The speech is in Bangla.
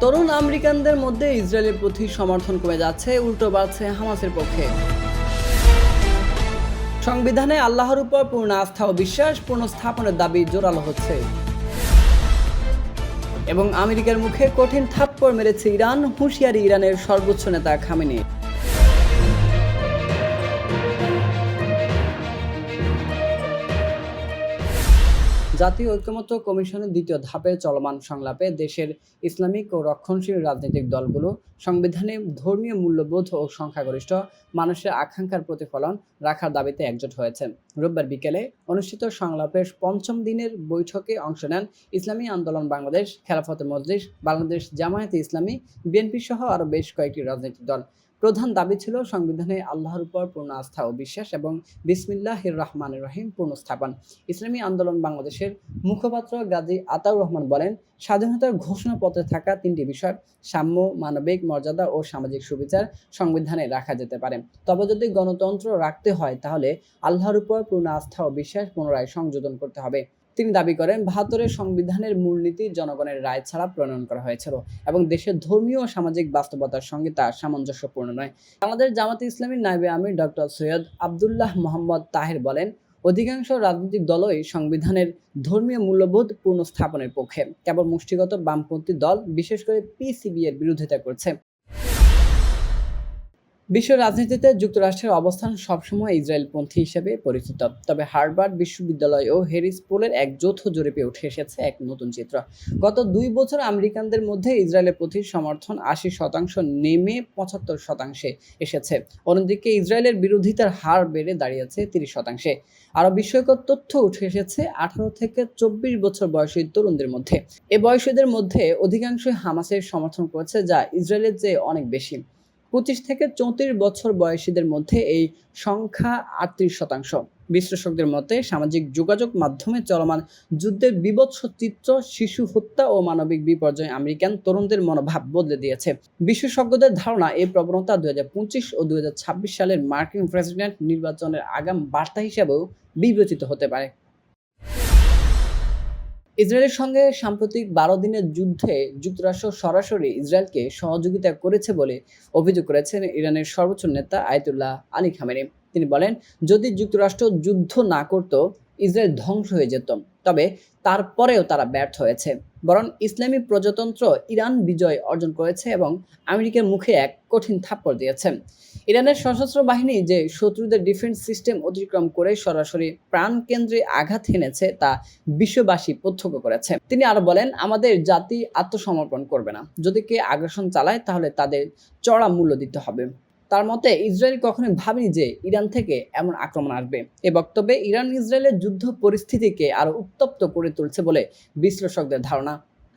তরুণ আমেরিকানদের মধ্যে ইসরায়েলের প্রতি সমর্থন কমে যাচ্ছে, উল্টো বাড়ছে হামাসের পক্ষে। সংবিধানে আল্লাহর উপর পূর্ণ আস্থা ও বিশ্বাস পুনঃস্থাপনের দাবি জোরালো হচ্ছে এবং আমেরিকার মুখে কঠিন থাপ্পড় মেরেছে ইরান, হুঁশিয়ারি ইরানের সর্বোচ্চ নেতা খামেনি। জাতীয় ঐকমত্য কমিশনের দ্বিতীয় ধাপের চলমান সংলাপে দেশের ইসলামিক ও রক্ষণশীল রাজনৈতিক দলগুলো সংবিধানে ধর্মীয় মূল্যবোধ ও সংখ্যাগরিষ্ঠ মানুষের আকাঙ্ক্ষার প্রতিফলন রাখার দাবিতে একজোট হয়েছে। রোববার বিকেলে অনুষ্ঠিত সংলাপের পঞ্চম দিনের বৈঠকে অংশ নেন ইসলামী আন্দোলন বাংলাদেশ, খেলাফত মজলিস, বাংলাদেশ জামায়াতে ইসলামী, বিএনপি সহ আরও বেশ কয়েকটি রাজনৈতিক দল। প্রধান দাবি ছিল সংবিধানে আল্লাহর উপর পূর্ণ আস্থা ও বিশ্বাস এবং বিসমিল্লাহির রহমানির রহিম পুনঃস্থাপন। ইসলামী আন্দোলন বাংলাদেশের মুখপাত্র গাজী আতাউর রহমান বলেন, স্বাধীনতার ঘোষণাপত্রে থাকা তিনটি বিষয় সাম্য, মানবিক মর্যাদা ও সামাজিক সুবিচার সংবিধানে রাখা যেতে পারে। তবে যদি গণতন্ত্র রাখতে হয় তাহলে আল্লাহর উপর পূর্ণ আস্থা ও বিশ্বাস পুনরায় সংযোজন করতে হবে। তিনি দাবি করেন, ৭২-এর সংবিধানের মূলনীতি জনগণের রায় ছাড়া প্রণয়ন করা হয়েছিল এবং দেশের ধর্মীয় ও সামাজিক বাস্তবতার সঙ্গে তা সামঞ্জস্যপূর্ণ নয়। বাংলাদেশ জামাতে ইসলামীর নায়েবে আমির ডক্টর সৈয়দ আবদুল্লাহ মোহাম্মদ তাহের বলেন, অধিকাংশ রাজনৈতিক দলই সংবিধানের ধর্মীয় মূল্যবোধ পুনঃস্থাপনের পক্ষে। কেবল মুষ্টিগত বামপন্থী দল, বিশেষ করে পিসিবি এর বিরোধিতা করছে। বিশ্ব রাজনীতিতে যুক্তরাষ্ট্রের অবস্থান সবসময় ইসরায়েলপন্থী হিসেবে পরিচিত। তবে হার্ভার্ড বিশ্ববিদ্যালয় ও হ্যারিস পোলের এক যৌথ জরিপে উঠে এসেছে এক নতুন চিত্র। গত ২ বছর আমেরিকানদের মধ্যে ইসরায়েলের প্রতি সমর্থন ৮০% নেমে ৭৫% এসেছে। অন্যদিকে ইসরায়েলের বিরোধিতার হার বেড়ে দাঁড়িয়েছে ৩০%। আরও বিস্ময়কর তথ্য উঠে এসেছে ১৮ থেকে ২৪ বছর বয়সী তরুণদের মধ্যে। এ বয়সীদের মধ্যে অধিকাংশই হামাসের সমর্থন করেছে, যা ইসরায়েলের চেয়ে অনেক বেশি। ২৫ থেকে ৩৪ বছর বয়সীদের মধ্যে এই সংখ্যা ৩৮%। বিশ্লেষকদের মতে সামাজিক যোগাযোগ মাধ্যমে চলমান যুদ্ধের বীভৎস চিত্র, শিশু হত্যা ও মানবিক বিপর্যয় আমেরিকান তরুণদের মনোভাব বদলে দিয়েছে। বিশেষজ্ঞদের ধারণা, এই প্রবণতা ২০২৫ ও ২০২৬ সালের মার্কিন প্রেসিডেন্ট নির্বাচনের আগাম বার্তা হিসেবেও বিবেচিত হতে পারে। ইসরায়েলের সঙ্গে সাম্প্রতিক ১২ দিনের যুদ্ধে যুক্তরাষ্ট্র সরাসরি ইসরায়েলকে সহযোগিতা করেছে বলে অভিযোগ করেছেন ইরানের সর্বোচ্চ নেতা আয়াতুল্লাহ আলী খামেনি। তিনি বলেন, যদি যুক্তরাষ্ট্র যুদ্ধ না করত, ইসরায়েল ধ্বংস হয়ে যেত। তবে তারপরেও তারা ব্যর্থ হয়েছে। বরং ইসলামী প্রজাতন্ত্র ইরান বিজয় অর্জন করেছে এবং আমেরিকার মুখে এক কঠিন থাপ্পড় দিয়েছে। ইরানের সশস্ত্র বাহিনী যে শত্রুদের ডিফেন্স সিস্টেম অতিক্রম করে সরাসরি প্রাণকেন্দ্রে আঘাত হেনেছে তা বিশ্ববাসী প্রত্যক্ষ করেছে। তিনি আরো বলেন, আমাদের জাতি আত্মসমর্পণ করবে না। যদি কে আগ্রাসন চালায় তাহলে তাদের চড়া মূল্য দিতে হবে। তার মতে, ইসরায়েল কখনোই ভাবেনি যে ইরান থেকে এমন আক্রমণ আসবে। এ বক্তব্যে ইরান ইসরায়েলের যুদ্ধ পরিস্থিতিকে আরো উত্তপ্ত করে তুলছে বলে বিশ্লেষকদের ধারণা।